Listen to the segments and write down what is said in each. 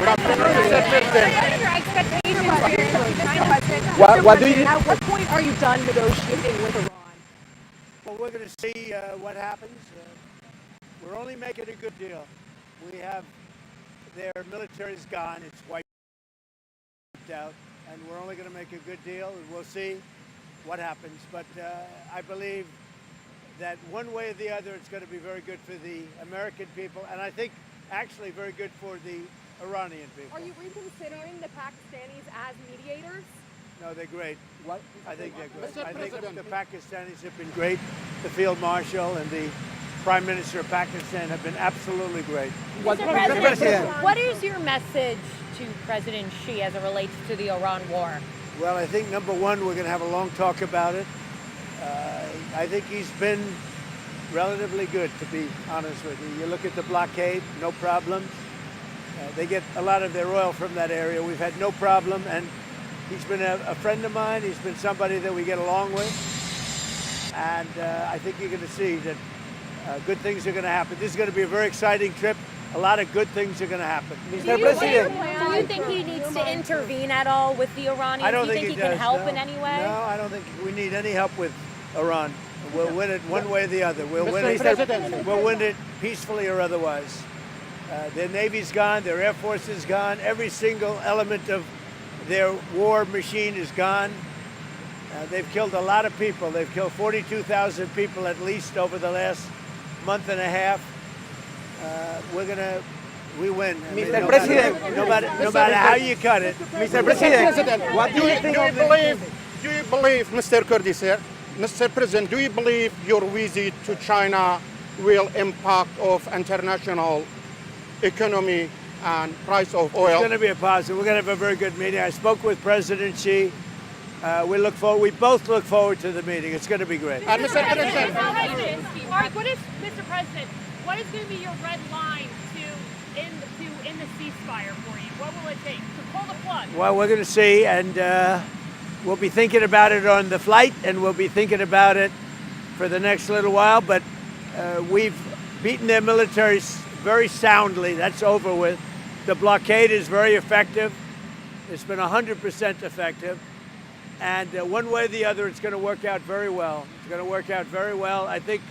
What do you? At what point are you done negotiating with Iran? Well, we're going to see what happens. We're only making a good deal. We have their military's gone. It's wiped out. And we're only going to make a good deal. And we'll see what happens. But I believe that one way or the other, it's going to be very good for the American people. And I think actually very good for the Iranian people. Are you reconsidering the Pakistanis as mediators? No, they're great. What? I think they're great. Mr. I think President. the Pakistanis have been great. The Field Marshal and the Prime Minister of Pakistan have been absolutely great. What, Mr. Mr. President, what is your message to President Xi as it relates to the Iran war? Well, I think number one, we're going to have a long talk about it. I think he's been relatively good, to be honest with you. You look at the blockade, no problems. They get a lot of their oil from that area. We've had no problem, and he's been a friend of mine. He's been somebody that we get along with, and I think you're going to see that good things are going to happen. This is going to be a very exciting trip. A lot of good things are going to happen. Mr. President. Do you think he needs to intervene at all with the Iranians? I don't Do you think think he he can does, help no. in any way? No, I don't think we need any help with Iran. We'll win it one way or the other. We'll win it. President. We'll win it peacefully or otherwise. Their Navy's gone. Their Air Force is gone. Every single element of their war machine is gone. They've killed a lot of people. They've killed 42,000 people at least over the last month and a half. We win. I mean, Mr. President. no matter how you cut it. Mr. President, what do you think of the... Do you believe, Mr. Kurdi, sir, Mr. President, do you believe your visit to China will impact of international economy and price of oil? It's going to be a positive. We're going to have a very good meeting. I spoke with President Xi. We both look forward to the meeting. It's going to be great. And Mr. President, Mark, Mr. President, what is going to be your red line to end the ceasefire for you? What will it take to pull the plug? Well, we're going to see, and we'll be thinking about it on the flight, and we'll be thinking about it for the next little while. But we've beaten their militaries very soundly. That's over with. The blockade is very effective. It's been 100% effective. And one way or the other, it's going to work out very well. It's going to work out very well. I think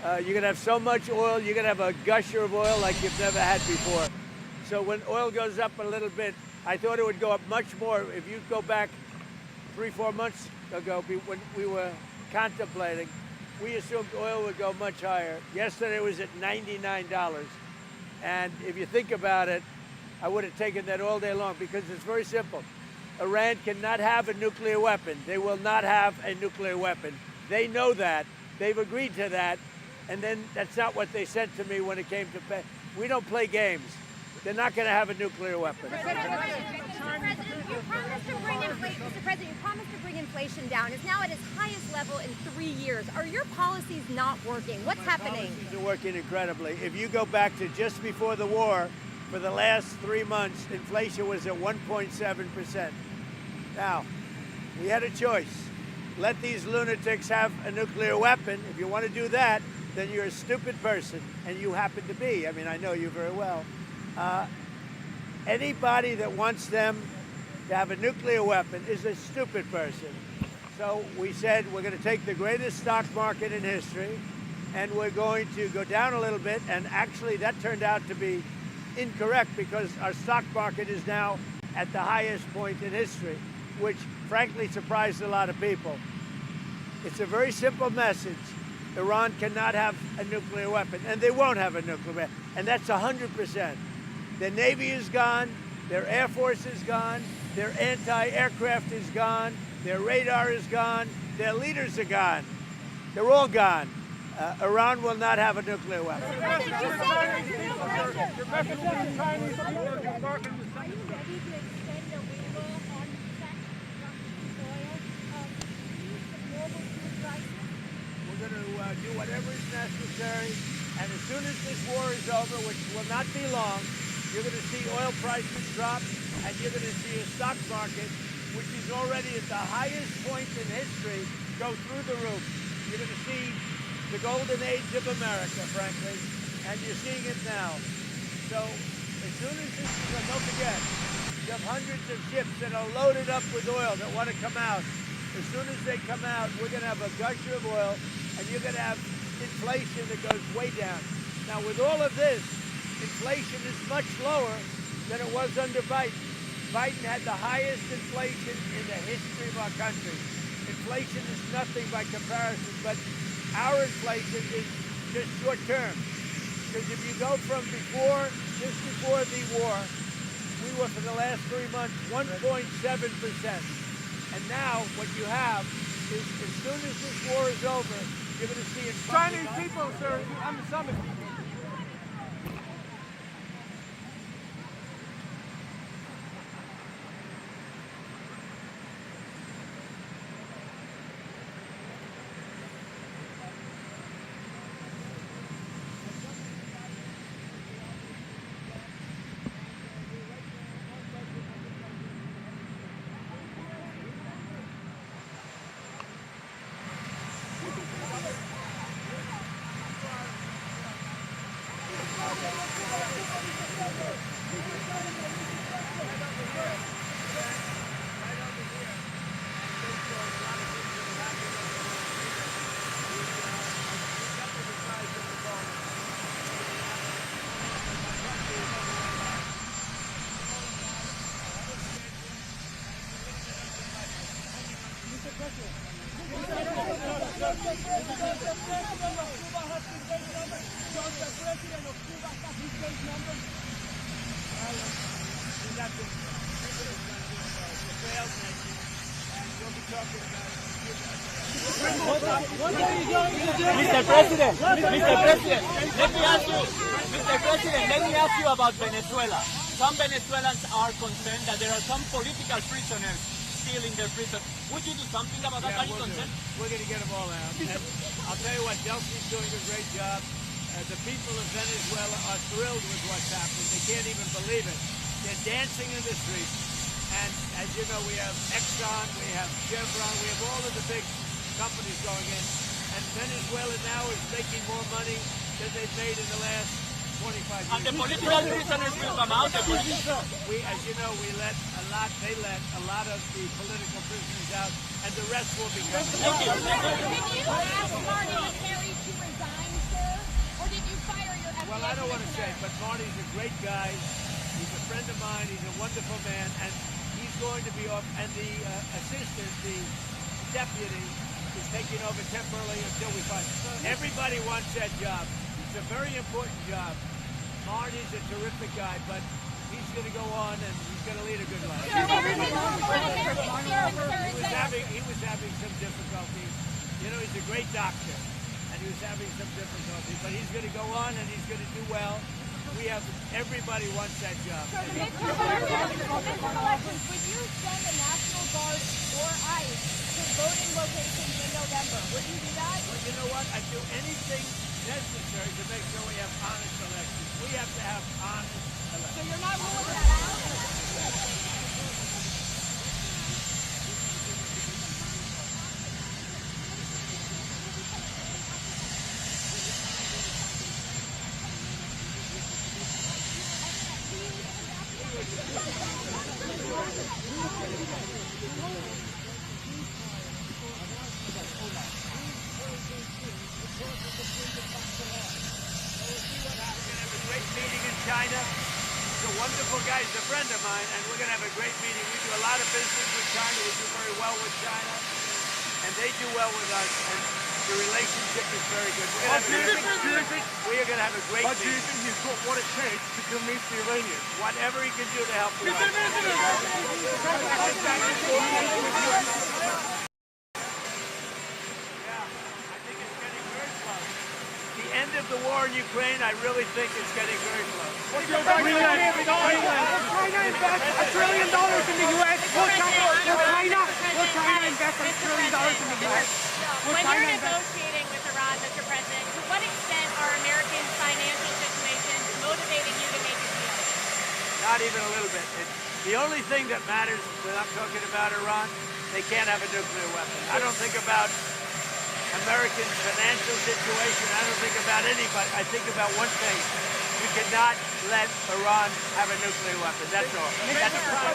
you're going to have so much oil, you're going to have a gusher of oil like you've never had before. So when oil goes up a little bit, I thought it would go up much more. If you go back 3-4 months ago, when we were contemplating, we assumed oil would go much higher. Yesterday it was at $99. And if you think about it, I would have taken that all day long because it's very simple. Iran cannot have a nuclear weapon. They will not have a nuclear weapon. They know that. They've agreed to that. And then that's not what they said to me when it came to pay. We don't play games. They're not going to have a nuclear weapon. Mr. President, you promised to bring inflation down. It's now at its highest level in 3 years. Are your policies not working? What's happening? Policies are working incredibly. If you go back to just before the war, for the last 3 months, inflation was at 1.7%. Now, we had a choice. Let these lunatics have a nuclear weapon. If you want to do that, then you're a stupid person, and you happen to be. I mean, I know you very well. Anybody that wants them to have a nuclear weapon is a stupid person. So we said we're going to take the greatest stock market in history, and we're going to go down a little bit, and actually that turned out to be incorrect because our stock market is now at the highest point in history, which frankly surprised a lot of people. It's a very simple message. Iran cannot have a nuclear weapon, and they won't have a nuclear weapon, and that's 100%. Their Navy is gone, their Air Force is gone, their anti-aircraft is gone, their radar is gone, their leaders are gone. They're all gone. Iran will not have a nuclear weapon. We're going to do whatever is necessary, and as soon as this war is over, which will not be long, you're going to see oil prices drop, and you're going to see a stock market, which is already at the highest point in history, go through the roof. You're going to see the golden age of America, frankly, and you're seeing it now. So As soon as this is, don't forget, you have hundreds of ships that are loaded up with oil that want to come out. As soon as they come out, we're going to have a gusher of oil, and you're going to have inflation that goes way down. Now, with all of this, inflation is much lower than it was under Biden. Biden had the highest inflation in the history of our country. Inflation is nothing by comparison, but our inflation is just short term. Because if you go from just before the war, we were for the last 3 months 1.7%. And now what you have is as soon as this war is over, you're going to see it. Chinese people, sir, on the summit. Mr. President, let me ask you about Venezuela. Some Venezuelans are concerned that there are some political prisoners still in their prison. Would you do something about that? Are you concerned? We're going to get them all out. And I'll tell you what, Delphi's doing a great job. The people of Venezuela are thrilled with what's happening. They can't even believe it. They're dancing in the streets. And as you know, we have Exxon, we have Chevron, we have all of the big companies going in. And Venezuela now is making more money than they've made in the last 25 years. And the political prisoners will come out. As you know, they let a lot of the political prisoners out, and the rest will be coming. Thank you. Did you ask Marty Harry to resign, sir? Or did you fire your FBI Well, I don't want to say, commissioner? but Marty's a great guy. He's a friend of mine. He's a wonderful man, and he's going to be off. And the assistant, the deputy, is taking over temporarily until we find. Everybody wants that job. It's a very important job. Marty's a terrific guy, but he's going to go on and he's going to lead a good life. He was having some difficulties. You know, he's a great doctor, and he was having some difficulties, but he's going to go on and he's going to do well. Everybody wants that job. So the midterm elections, would you send the National Guard or ICE to voting locations in November? Would you do that? Well, you know what? I'd do anything necessary to make sure we have honest elections. We have to have honest elections. So you're not ruling that out? China. He's a wonderful guy. He's a friend of mine, and we're going to have a great meeting. We do a lot of business with China. We do very well with China, and they do well with us, and the relationship is very good. We are going to have a great meeting. But do you think he's got what it takes to convince the Iranians? Whatever he can do to help them. End of the war in Ukraine, I really think it's getting very close. Will China invest $1 trillion in the U.S.? Will China invest $1 trillion in the U.S.? When you're negotiating with Iran, Mr. President, to what extent are Americans' financial situations motivating you to make a deal? Not even a little bit. The only thing that matters when I'm talking about Iran, they can't have a nuclear weapon. I don't think about American financial situation. I don't think about anybody. I think about one thing. You cannot let Iran have a nuclear weapon. That's all.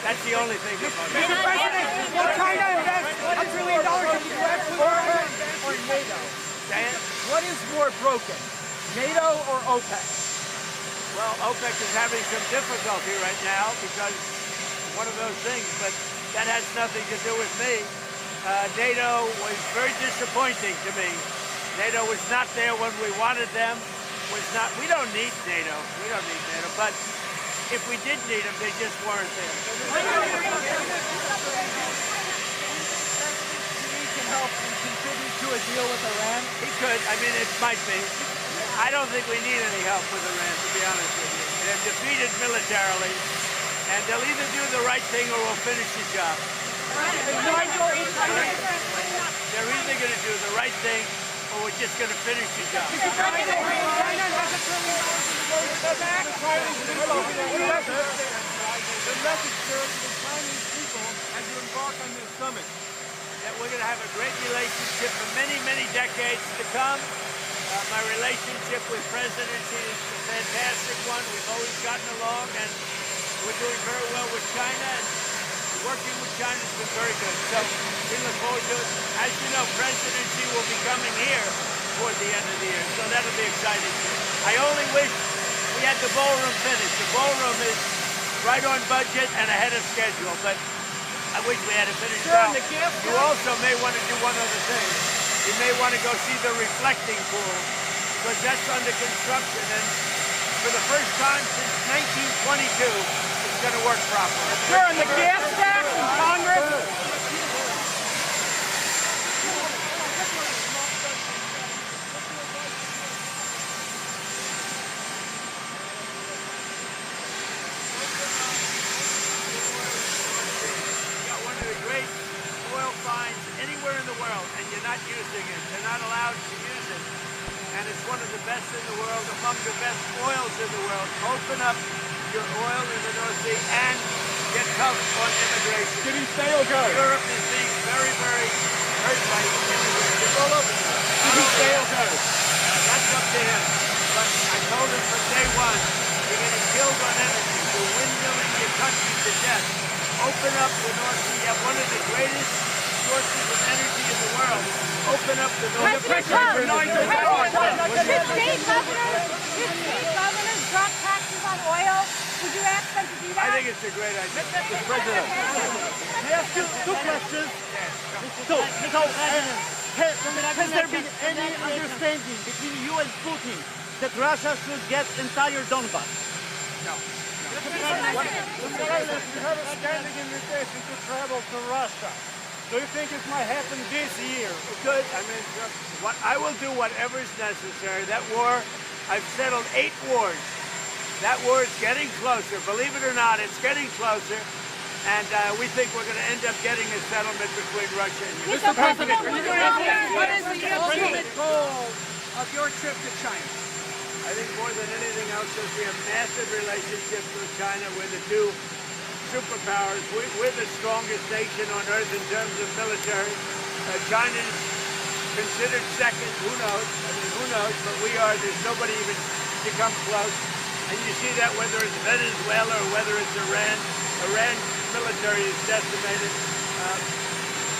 That's the only thing that motivates Mr. me. President, will China invest $1 trillion in the U.S. Or NATO? Dan? What is more broken, NATO or OPEC? Well, OPEC is having some difficulty right now because one of those things, but that has nothing to do with me. NATO was very disappointing to me. NATO was not there when we wanted them. We don't need NATO. We don't need NATO. But if we did need them, they just weren't there. He can help and contribute to a deal with Iran. He could. I mean, it might be. I don't think we need any help with Iran, to be honest with you. They're defeated militarily, and they'll either do the right thing or we'll finish the job. They're either going to do the right thing or we're just going to finish the job. China has $1 trillion in the The message, sir, to the Chinese people as you embark on this summit. That we're going to have a great relationship for many, many decades to come. My relationship with President Xi is a fantastic one. We've always gotten along, and we're doing very well with China, and working with China has been very good. So we look forward to it. As you know, President Xi will be coming here toward the end of the year, so that'll be exciting too. I only wish we had the ballroom finished. The ballroom is right on budget and ahead of schedule, but I wish we had it finished now. You also may want to do one other thing. You may want to go see the reflecting pool, because that's under construction, and for the first time since 1922, it's going to work properly. Sir, and the gas tax in Congress? Great oil finds anywhere in the world, and you're not using it. They're not allowed to use it. And it's one of the best in the world, among the best oils in the world. Open up your oil in the North Sea and get tough on immigration. Did he stay or go? Europe is being very, very hurt by immigration. It's all over. Did he stay or go? That's up to him. But I told him from day one, you're getting killed on energy. You're windmilling your country to death. Open up the North Sea. You have one of the greatest sources of energy in the world. Open up the North Sea. Should state governors drop taxes on oil? Would you ask them to do that? I think it's a great idea. Mr. President, I have two questions. So, has there been any understanding between you and Putin that Russia should get entire Donbass? No. You have a standing invitation to travel to Russia. Do you think it might happen this year? It could. I mean, I will do whatever is necessary. That war, I've settled 8 wars. That war is getting closer. Believe it or not, it's getting closer. And we think we're going to end up getting a settlement between Russia and Ukraine. Mr. President, what is the ultimate goal of your trip to China? I think more than anything else is we have massive relationships with China. We're the two superpowers. We're the strongest nation on earth in terms of military. China's considered second. Who knows? I mean, who knows? But we are. There's nobody even to come close. And you see that whether it's Venezuela or whether it's Iran. Iran's military is decimated.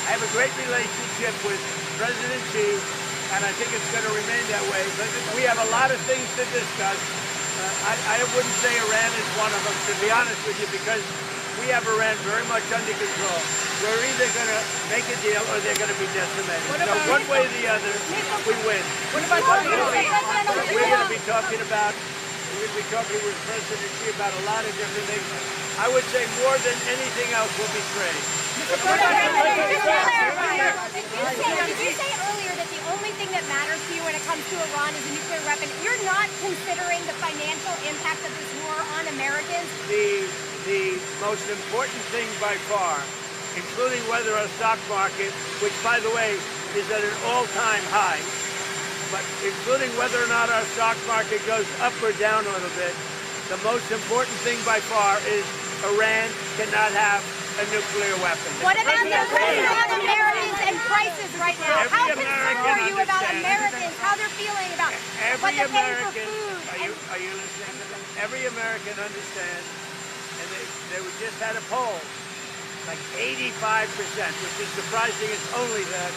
I have a great relationship with President Xi, and I think it's going to remain that way. But we have a lot of things to discuss. I wouldn't say Iran is one of them, to be honest with you, because we have Iran very much under control. We're either going to make a deal or they're going to be decimated. So one way or the other, we win. We're going to be talking with President Xi about a lot of different things. I would say more than anything else will be trade. Did you say earlier that the only thing that matters to you when it comes to Iran is a nuclear weapon? You're not considering the financial impact of this war on Americans? The most important thing by far, including whether our stock market, which by the way is at an all-time high, but including whether or not our stock market goes up or down a little bit, the most important thing by far is Iran cannot have a nuclear weapon. What about the pressure on Americans and prices right now? Every How concerned American are you about understands. Americans, how they're feeling about what Every they're paying for American, food? are you listening to them? Every American understands, and they just had a poll, like 85%, which is surprising. It's only that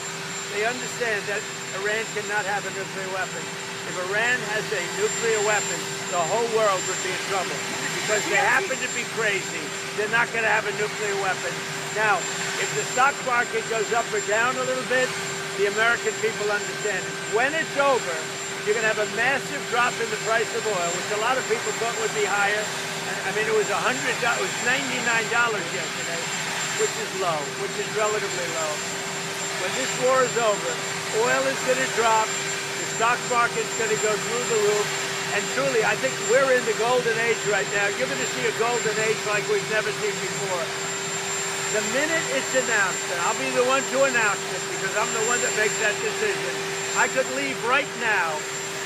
they understand that Iran cannot have a nuclear weapon. If Iran has a nuclear weapon, the whole world would be in trouble because they happen to be crazy. They're not going to have a nuclear weapon. Now, if the stock market goes up or down a little bit, the American people understand it. When it's over, you're going to have a massive drop in the price of oil, which a lot of people thought would be higher. I mean, it was $100, it was $99 yesterday, which is low, which is relatively low. When this war is over, oil is going to drop, the stock market's going to go through the roof, and truly, I think we're in the golden age right now. You're going to see a golden age like we've never seen before. The minute it's announced, and I'll be the one to announce it because I'm the one that makes that decision, I could leave right now,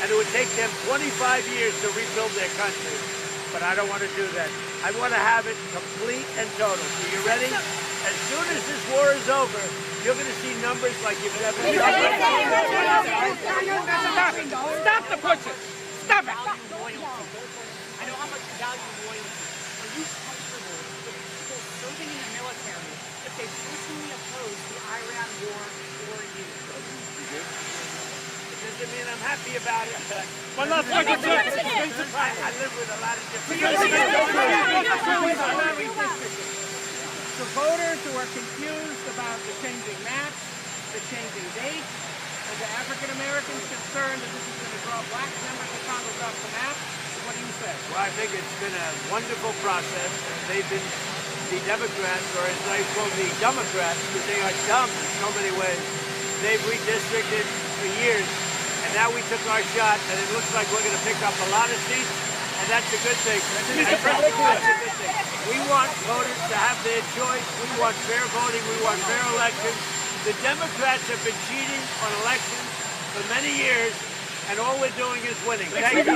and it would take them 25 years to rebuild their country. But I don't want to do that. I want to have it complete and total. So you ready? As soon as this war is over, you're going to see numbers like you've never seen. Stop the pushing. Stop it. I know how much you value loyalty. Are you comfortable with people serving in the military if they personally oppose the Iran war for you? It doesn't mean I'm happy about it, but Well, let's look at this. I live with a lot of different To voters who are confused about the changing maps, the changing dates, and the African Americans concerned that this is going to draw black members of Congress off the map, what do you say? Well, I think it's been a wonderful process. They've been, the Democrats, or as I call the Democrats, because they are dumb in so many ways, they've redistricted for years. And now we took our shot, and it looks like we're going to pick up a lot of seats, and that's a good thing. That's a good thing. We want voters to have their choice. We want fair voting. We want fair elections. The Democrats have been cheating on elections for many years, and all we're doing is winning. Thank you.